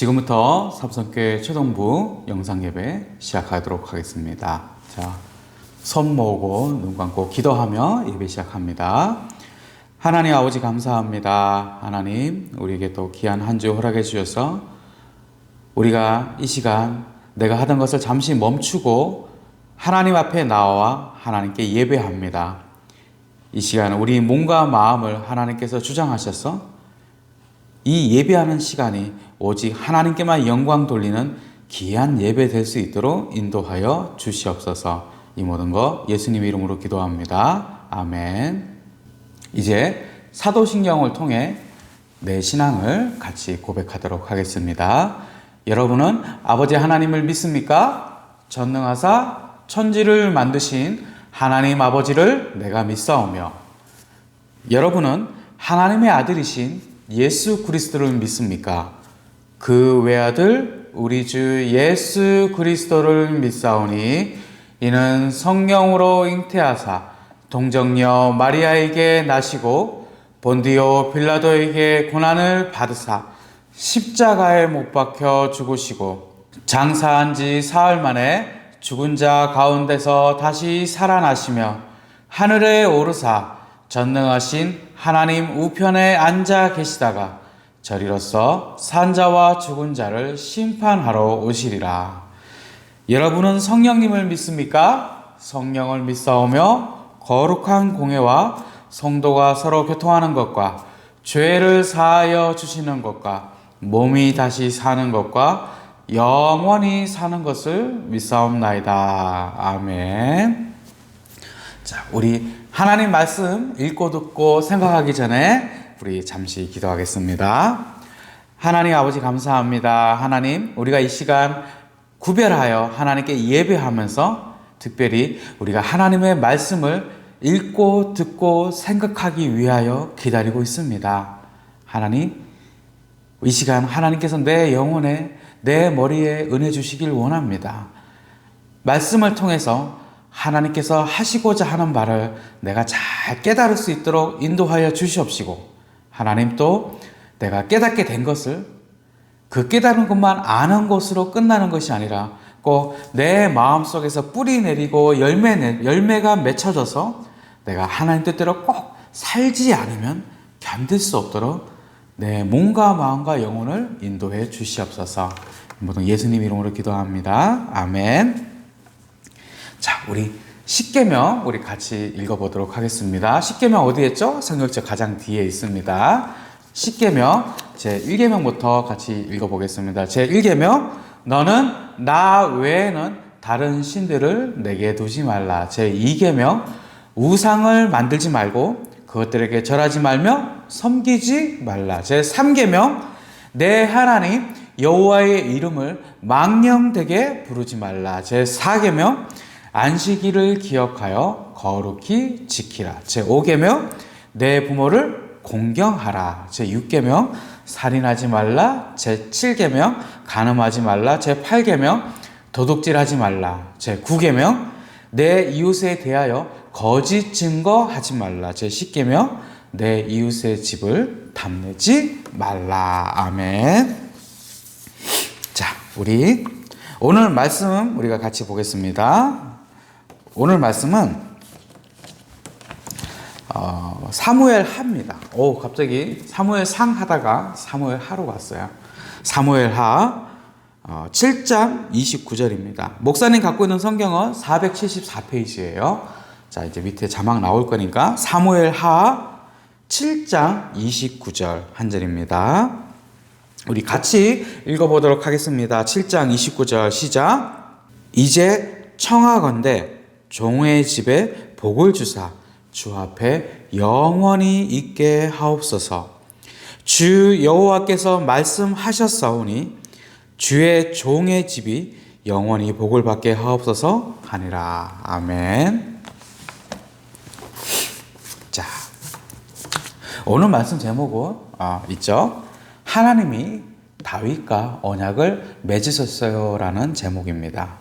지금부터 삼성교회 초등부 영상예배 시작하도록 하겠습니다. 자, 손 모으고 눈 감고 기도하며 예배 시작합니다. 하나님 아버지 감사합니다. 하나님 우리에게 또 귀한 한 주 허락해 주셔서 우리가 이 시간 내가 하던 것을 잠시 멈추고 하나님 앞에 나와 하나님께 예배합니다. 이 시간 우리 몸과 마음을 하나님께서 주장하셔서 이 예배하는 시간이 오직 하나님께만 영광 돌리는 귀한 예배 될 수 있도록 인도하여 주시옵소서. 이 모든 것 예수님 이름으로 기도합니다. 아멘. 이제 사도신경을 통해 내 신앙을 같이 고백하도록 하겠습니다. 여러분은 아버지 하나님을 믿습니까? 전능하사 천지를 만드신 하나님 아버지를 내가 믿사오며, 여러분은 하나님의 아들이신 예수 그리스도를 믿습니까? 그 외아들 우리 주 예수 그리스도를 믿사오니 이는 성령으로 잉태하사 동정녀 마리아에게 나시고 본디오 빌라도에게 고난을 받으사 십자가에 못 박혀 죽으시고 장사한 지 사흘 만에 죽은 자 가운데서 다시 살아나시며 하늘에 오르사 전능하신 하나님 우편에 앉아 계시다가 저리로서 산자와 죽은 자를 심판하러 오시리라. 여러분은 성령님을 믿습니까? 성령을 믿사오며 거룩한 공예와 성도가 서로 교통하는 것과 죄를 사하여 주시는 것과 몸이 다시 사는 것과 영원히 사는 것을 믿사옵나이다. 아멘. 자, 우리 하나님 말씀 읽고 듣고 생각하기 전에 우리 잠시 기도하겠습니다. 하나님 아버지 감사합니다. 하나님, 우리가 이 시간 구별하여 하나님께 예배하면서 특별히 우리가 하나님의 말씀을 읽고 듣고 생각하기 위하여 기다리고 있습니다. 하나님, 이 시간 하나님께서 내 영혼에 내 머리에 은혜 주시길 원합니다. 말씀을 통해서 하나님께서 하시고자 하는 말을 내가 잘 깨달을 수 있도록 인도하여 주시옵시고, 하나님 또 내가 깨닫게 된 것을 그 깨달은 것만 아는 것으로 끝나는 것이 아니라 꼭 내 마음속에서 뿌리 내리고 열매가 맺혀져서 내가 하나님 뜻대로 꼭 살지 않으면 견딜 수 없도록 내 몸과 마음과 영혼을 인도해 주시옵소서. 모든 예수님 이름으로 기도합니다. 아멘. 자, 우리 십계명 우리 같이 읽어보도록 하겠습니다. 십계명 어디에 있죠? 성경책 가장 뒤에 있습니다. 십계명 제 1계명부터 같이 읽어보겠습니다. 제 1계명, 너는 나 외에는 다른 신들을 내게 두지 말라. 제 2계명, 우상을 만들지 말고 그것들에게 절하지 말며 섬기지 말라. 제 3계명, 내 하나님 여호와의 이름을 망령되게 부르지 말라. 제 4계명, 안식일을 기억하여 거룩히 지키라. 제 5계명, 내 부모를 공경하라. 제 6계명, 살인하지 말라. 제 7계명, 간음하지 말라. 제 8계명, 도둑질하지 말라. 제 9계명, 내 이웃에 대하여 거짓 증거하지 말라. 제 10계명, 내 이웃의 집을 탐내지 말라. 아멘. 자, 우리 오늘 말씀 우리가 같이 보겠습니다. 오늘 말씀은 사무엘 하입니다. 갑자기 사무엘 상 하다가 사무엘 하로 갔어요. 사무엘 하 7장 29절입니다. 목사님 갖고 있는 성경은 474페이지예요. 자, 이제 밑에 자막 나올 거니까 사무엘 하 7장 29절 한 절입니다. 우리 같이 읽어보도록 하겠습니다. 7장 29절 시작. 이제 청하건대 종의 집에 복을 주사 주 앞에 영원히 있게 하옵소서. 주 여호와께서 말씀하셨사오니 주의 종의 집이 영원히 복을 받게 하옵소서 하니라. 아멘. 자, 오늘 말씀 제목은 있죠. 하나님이 다윗과 언약을 맺으셨어요라는 제목입니다.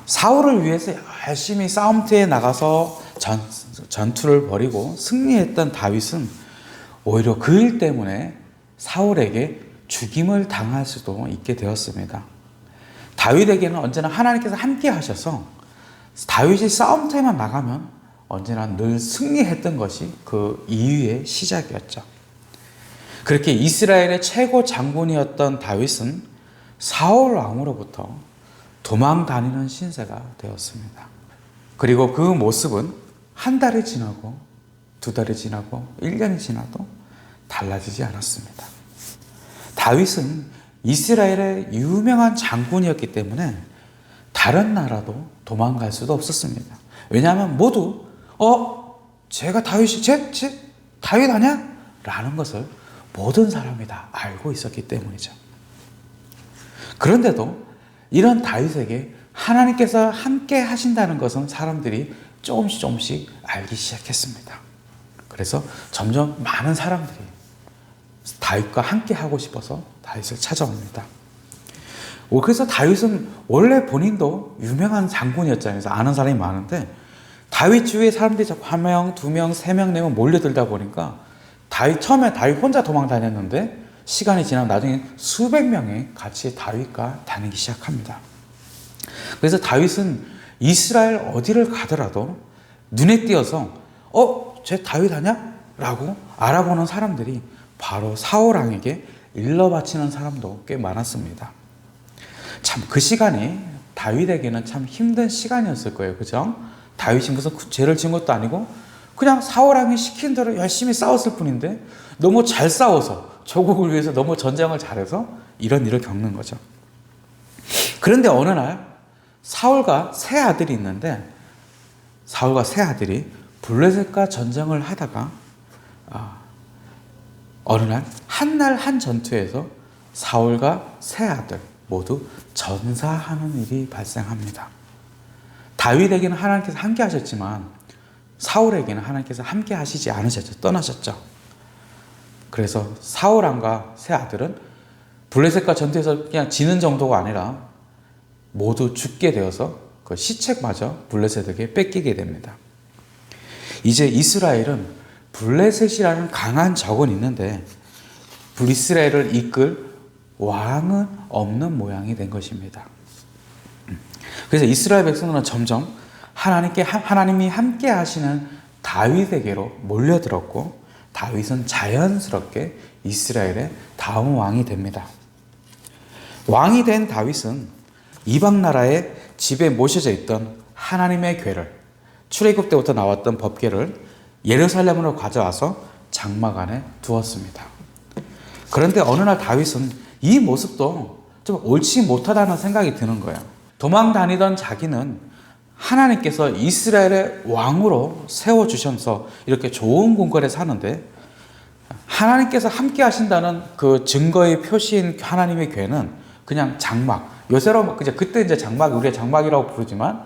사울을 위해서 열심히 싸움터에 나가서 전투를 벌이고 승리했던 다윗은 오히려 그 일 때문에 사울에게 죽임을 당할 수도 있게 되었습니다. 다윗에게는 언제나 하나님께서 함께 하셔서 다윗이 싸움터에만 나가면 언제나 늘 승리했던 것이 그 이유의 시작이었죠. 그렇게 이스라엘의 최고 장군이었던 다윗은 사울 왕으로부터 도망 다니는 신세가 되었습니다. 그리고 그 모습은 한 달이 지나고 두 달이 지나고 1년이 지나도 달라지지 않았습니다. 다윗은 이스라엘의 유명한 장군이었기 때문에 다른 나라도 도망갈 수도 없었습니다. 왜냐하면 모두 제가 다윗이 다윗 아니야? 라는 것을 모든 사람이 다 알고 있었기 때문이죠. 그런데도 이런 다윗에게 하나님께서 함께 하신다는 것은 사람들이 조금씩 알기 시작했습니다. 그래서 점점 많은 사람들이 다윗과 함께 하고 싶어서 다윗을 찾아옵니다. 그래서 다윗은 원래 본인도 유명한 장군이었잖아요. 그래서 아는 사람이 많은데 다윗 주위에 사람들이 자꾸 1명, 2명, 3명 내면 몰려들다 보니까 처음에 다윗 혼자 도망 다녔는데 시간이 지나면 나중에 수백 명이 같이 다윗과 다니기 시작합니다. 그래서 다윗은 이스라엘 어디를 가더라도 눈에 띄어서 쟤 다윗 아냐? 라고 알아보는 사람들이 바로 사울 왕에게 일러 바치는 사람도 꽤 많았습니다. 참 그 시간이 다윗에게는 참 힘든 시간이었을 거예요. 그죠? 다윗이 무슨 죄를 지은 것도 아니고 그냥 사울 왕이 시킨 대로 열심히 싸웠을 뿐인데 너무 잘 싸워서 조국을 위해서 너무 전쟁을 잘해서 이런 일을 겪는 거죠. 그런데 어느 날 사울과 세 아들이 있는데 사울과 세 아들이 블레셋과 전쟁을 하다가 어느 날 한 전투에서 사울과 세 아들 모두 전사하는 일이 발생합니다. 다윗에게는 하나님께서 함께 하셨지만 사울에게는 하나님께서 함께 하시지 않으셨죠. 떠나셨죠. 그래서 사울 왕과 세 아들은 블레셋과 전투에서 그냥 지는 정도가 아니라 모두 죽게 되어서 그 시책마저 블레셋에게 뺏기게 됩니다. 이제 이스라엘은 블레셋이라는 강한 적은 있는데 이스라엘을 이끌 왕은 없는 모양이 된 것입니다. 그래서 이스라엘 백성들은 점점 하나님이 함께 하시는 다윗에게로 몰려들었고 다윗은 자연스럽게 이스라엘의 다음 왕이 됩니다. 왕이 된 다윗은 이방 나라의 집에 모셔져 있던 하나님의 궤를 출애굽 때부터 나왔던 법궤를 예루살렘으로 가져와서 장막 안에 두었습니다. 그런데 어느 날 다윗은 이 모습도 좀 옳지 못하다는 생각이 드는 거예요. 도망 다니던 자기는 하나님께서 이스라엘의 왕으로 세워주셔서 이렇게 좋은 궁궐에 사는데 하나님께서 함께 하신다는 그 증거의 표시인 하나님의 궤는 그냥 장막, 요새로 그때 이제 장막, 우리가 장막이라고 부르지만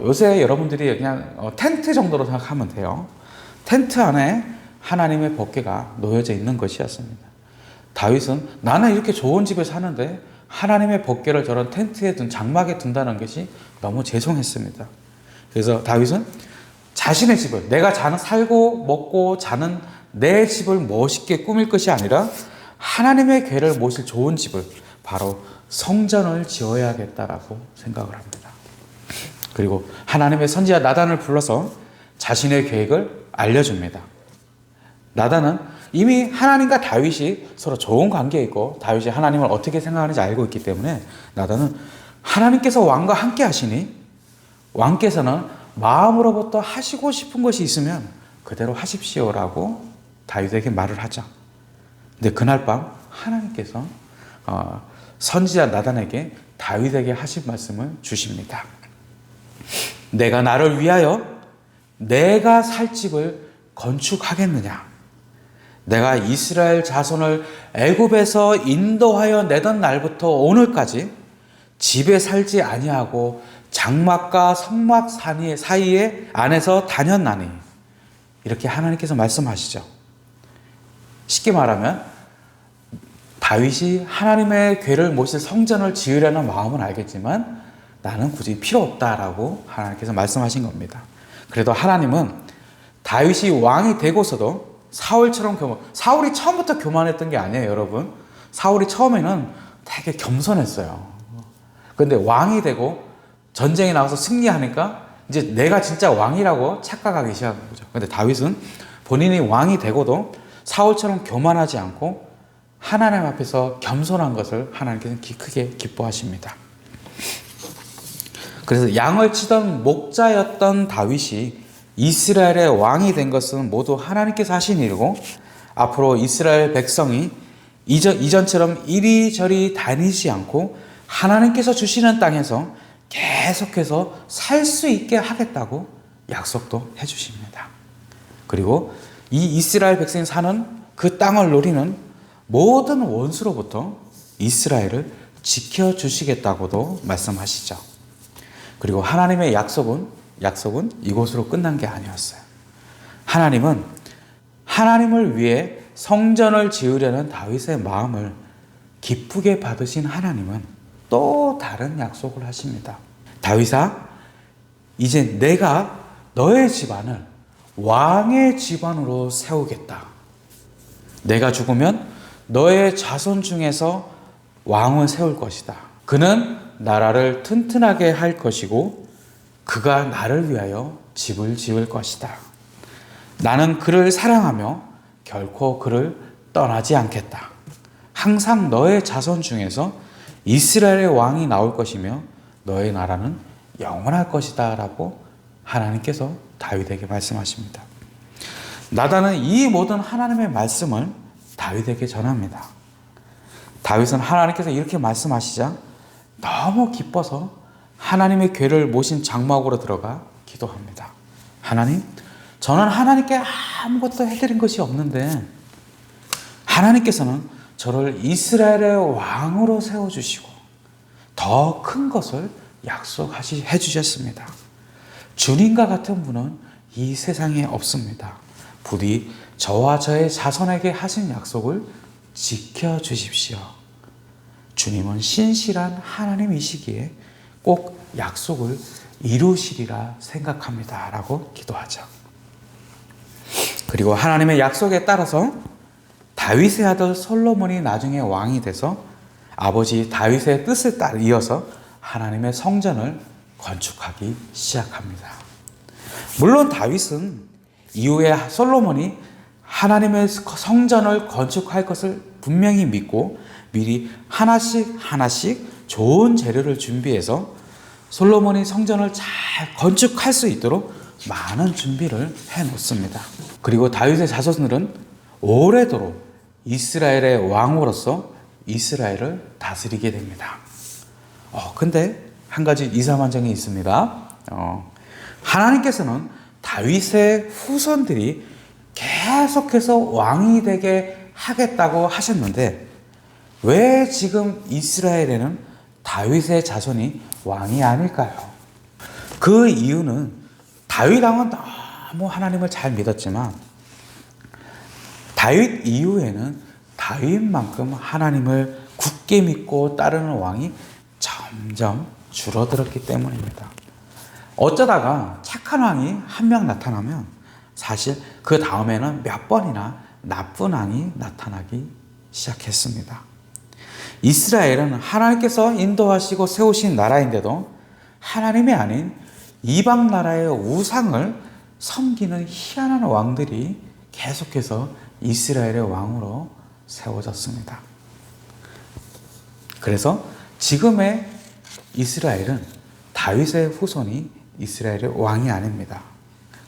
요새 여러분들이 그냥 텐트 정도로 생각하면 돼요. 텐트 안에 하나님의 법궤가 놓여져 있는 것이었습니다. 다윗은 나는 이렇게 좋은 집에 사는데 하나님의 법궤를 저런 텐트에 장막에 둔다는 것이 너무 죄송했습니다. 그래서 다윗은 자신의 집을, 내가 살고 먹고 자는 내 집을 멋있게 꾸밀 것이 아니라 하나님의 궤를 모실 좋은 집을, 바로 성전을 지어야겠다라고 생각을 합니다. 그리고 하나님의 선지자 나단을 불러서 자신의 계획을 알려줍니다. 나단은 이미 하나님과 다윗이 서로 좋은 관계에 있고 다윗이 하나님을 어떻게 생각하는지 알고 있기 때문에 나단은 하나님께서 왕과 함께 하시니 왕께서는 마음으로부터 하시고 싶은 것이 있으면 그대로 하십시오라고 다윗에게 말을 하죠. 근데 그날 밤 하나님께서 선지자 나단에게 다윗에게 하신 말씀을 주십니다. 내가 나를 위하여 내가 살 집을 건축하겠느냐? 내가 이스라엘 자손을 애굽에서 인도하여 내던 날부터 오늘까지 집에 살지 아니하고 장막과 성막 사이에 안에서 다녔나니, 이렇게 하나님께서 말씀하시죠. 쉽게 말하면 다윗이 하나님의 궤를 모실 성전을 지으려는 마음은 알겠지만 나는 굳이 필요 없다라고 하나님께서 말씀하신 겁니다. 그래도 하나님은 다윗이 왕이 되고서도 사울이 처음부터 교만했던 게 아니에요, 여러분. 사울이 처음에는 되게 겸손했어요. 그런데 왕이 되고 전쟁에 나가서 승리하니까 이제 내가 진짜 왕이라고 착각하기 시작한 거죠. 그런데 다윗은 본인이 왕이 되고도 사울처럼 교만하지 않고 하나님 앞에서 겸손한 것을 하나님께서는 크게 기뻐하십니다. 그래서 양을 치던 목자였던 다윗이 이스라엘의 왕이 된 것은 모두 하나님께서 하신 일이고, 앞으로 이스라엘 백성이 이전처럼 이리저리 다니지 않고 하나님께서 주시는 땅에서 계속해서 살 수 있게 하겠다고 약속도 해주십니다. 그리고 이 이스라엘 백성이 사는 그 땅을 노리는 모든 원수로부터 이스라엘을 지켜주시겠다고도 말씀하시죠. 그리고 하나님의 약속은 이곳으로 끝난 게 아니었어요. 하나님은 하나님을 위해 성전을 지으려는 다윗의 마음을 기쁘게 받으신 하나님은 또 다른 약속을 하십니다. 다윗아, 이제 내가 너의 집안을 왕의 집안으로 세우겠다. 내가 죽으면 너의 자손 중에서 왕을 세울 것이다. 그는 나라를 튼튼하게 할 것이고 그가 나를 위하여 집을 지을 것이다. 나는 그를 사랑하며 결코 그를 떠나지 않겠다. 항상 너의 자손 중에서 이스라엘의 왕이 나올 것이며 너의 나라는 영원할 것이다 라고 하나님께서 다윗에게 말씀하십니다. 나단은 이 모든 하나님의 말씀을 다윗에게 전합니다. 다윗은 하나님께서 이렇게 말씀하시자 너무 기뻐서 하나님의 궤를 모신 장막으로 들어가 기도합니다. 하나님, 저는 하나님께 아무것도 해드린 것이 없는데 하나님께서는 저를 이스라엘의 왕으로 세워주시고 더 큰 것을 약속해 주셨습니다. 주님과 같은 분은 이 세상에 없습니다. 부디 저와 저의 자손에게 하신 약속을 지켜주십시오. 주님은 신실한 하나님이시기에 꼭 약속을 이루시리라 생각합니다 라고 기도하죠. 그리고 하나님의 약속에 따라서 다윗의 아들 솔로몬이 나중에 왕이 돼서 아버지 다윗의 뜻을 이어서 하나님의 성전을 건축하기 시작합니다. 물론 다윗은 이후에 솔로몬이 하나님의 성전을 건축할 것을 분명히 믿고 미리 하나씩 좋은 재료를 준비해서 솔로몬이 성전을 잘 건축할 수 있도록 많은 준비를 해놓습니다. 그리고 다윗의 자손들은 오래도록 이스라엘의 왕으로서 이스라엘을 다스리게 됩니다. 근데 한 가지 이상한 점이 있습니다. 하나님께서는 다윗의 후손들이 계속해서 왕이 되게 하겠다고 하셨는데 왜 지금 이스라엘에는 다윗의 자손이 왕이 아닐까요? 그 이유는 다윗 왕은 너무 하나님을 잘 믿었지만 다윗 이후에는 다윗만큼 하나님을 굳게 믿고 따르는 왕이 점점 줄어들었기 때문입니다. 어쩌다가 착한 왕이 한 명 나타나면 사실 그 다음에는 몇 번이나 나쁜 왕이 나타나기 시작했습니다. 이스라엘은 하나님께서 인도하시고 세우신 나라인데도 하나님이 아닌 이방 나라의 우상을 섬기는 희한한 왕들이 계속해서 이스라엘의 왕으로 세워졌습니다. 그래서 지금의 이스라엘은 다윗의 후손이 이스라엘의 왕이 아닙니다.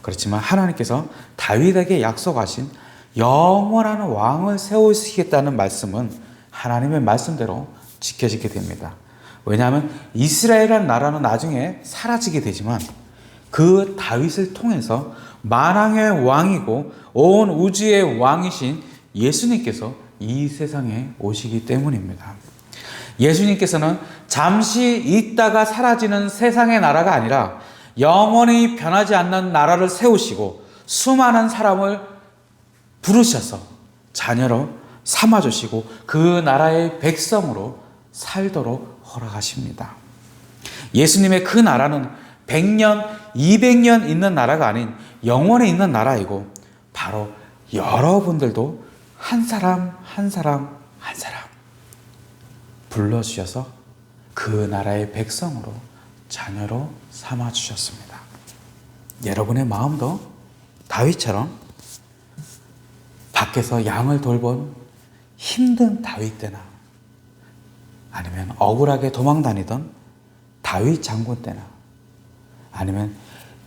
그렇지만 하나님께서 다윗에게 약속하신 영원한 왕을 세우시겠다는 말씀은 하나님의 말씀대로 지켜지게 됩니다. 왜냐하면 이스라엘이라는 나라는 나중에 사라지게 되지만 그 다윗을 통해서 만왕의 왕이고 온 우주의 왕이신 예수님께서 이 세상에 오시기 때문입니다. 예수님께서는 잠시 있다가 사라지는 세상의 나라가 아니라 영원히 변하지 않는 나라를 세우시고 수많은 사람을 부르셔서 자녀로 삼아주시고 그 나라의 백성으로 살도록 허락하십니다. 예수님의 그 나라는 100년, 200년 있는 나라가 아닌 영원히 있는 나라이고 바로 여러분들도 한 사람 불러주셔서 그 나라의 백성으로 자녀로 삼아주셨습니다. 여러분의 마음도 다윗처럼 밖에서 양을 돌본 힘든 다윗 때나 아니면 억울하게 도망다니던 다윗 장군 때나 아니면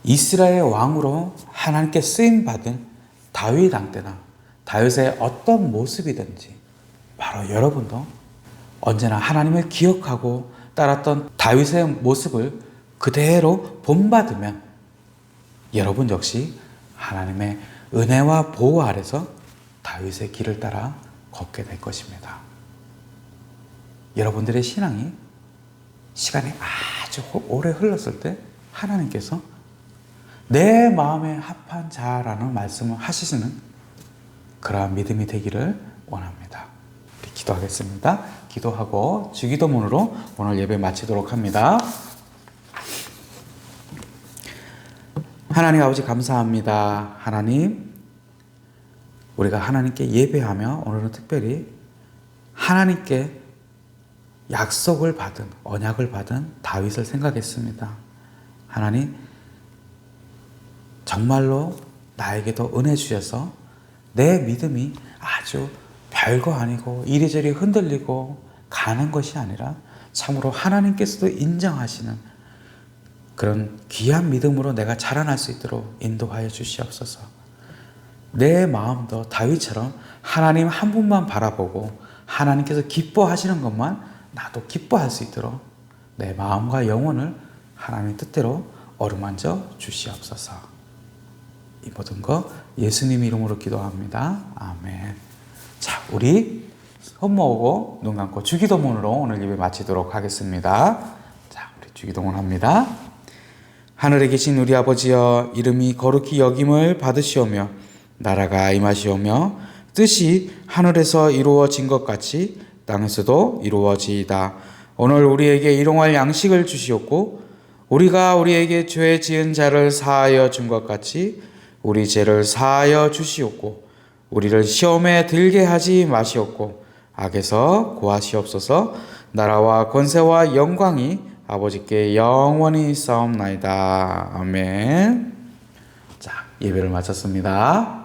이스라엘 왕으로 하나님께 쓰임받은 다윗 왕 때나 다윗의 어떤 모습이든지 바로 여러분도 언제나 하나님을 기억하고 따랐던 다윗의 모습을 그대로 본받으면 여러분 역시 하나님의 은혜와 보호 아래서 다윗의 길을 따라 걷게 될 것입니다. 여러분들의 신앙이 시간이 아주 오래 흘렀을 때 하나님께서 내 마음에 합한 자라는 말씀을 하시는 그러한 믿음이 되기를 원합니다. 우리 기도하겠습니다. 기도하고 주기도문으로 오늘 예배 마치도록 합니다. 하나님 아버지 감사합니다. 하나님, 우리가 하나님께 예배하며 오늘은 특별히 하나님께 약속을 받은, 언약을 받은 다윗을 생각했습니다. 하나님, 정말로 나에게도 은혜 주셔서 내 믿음이 아주 별거 아니고 이리저리 흔들리고 가는 것이 아니라 참으로 하나님께서도 인정하시는 그런 귀한 믿음으로 내가 자라날 수 있도록 인도하여 주시옵소서. 내 마음도 다윗처럼 하나님 한 분만 바라보고 하나님께서 기뻐하시는 것만 나도 기뻐할 수 있도록 내 마음과 영혼을 하나님 뜻대로 어루만져 주시옵소서. 이 모든 거 예수님 이름으로 기도합니다. 아멘. 자, 우리 손 모으고 눈 감고 주기도문으로 오늘 예배 마치도록 하겠습니다. 자, 우리 주기도문 합니다. 하늘에 계신 우리 아버지여, 이름이 거룩히 여김을 받으시오며 나라가 임하시오며 뜻이 하늘에서 이루어진 것 같이 땅에서도 이루어지이다. 오늘 우리에게 일용할 양식을 주시옵고 우리가 우리에게 죄 지은 자를 사하여 준 것 같이 우리 죄를 사하여 주시옵고 우리를 시험에 들게 하지 마시옵고 악에서 구하시옵소서. 나라와 권세와 영광이 아버지께 영원히 있사옵나이다. 아멘. 자, 예배를 마쳤습니다.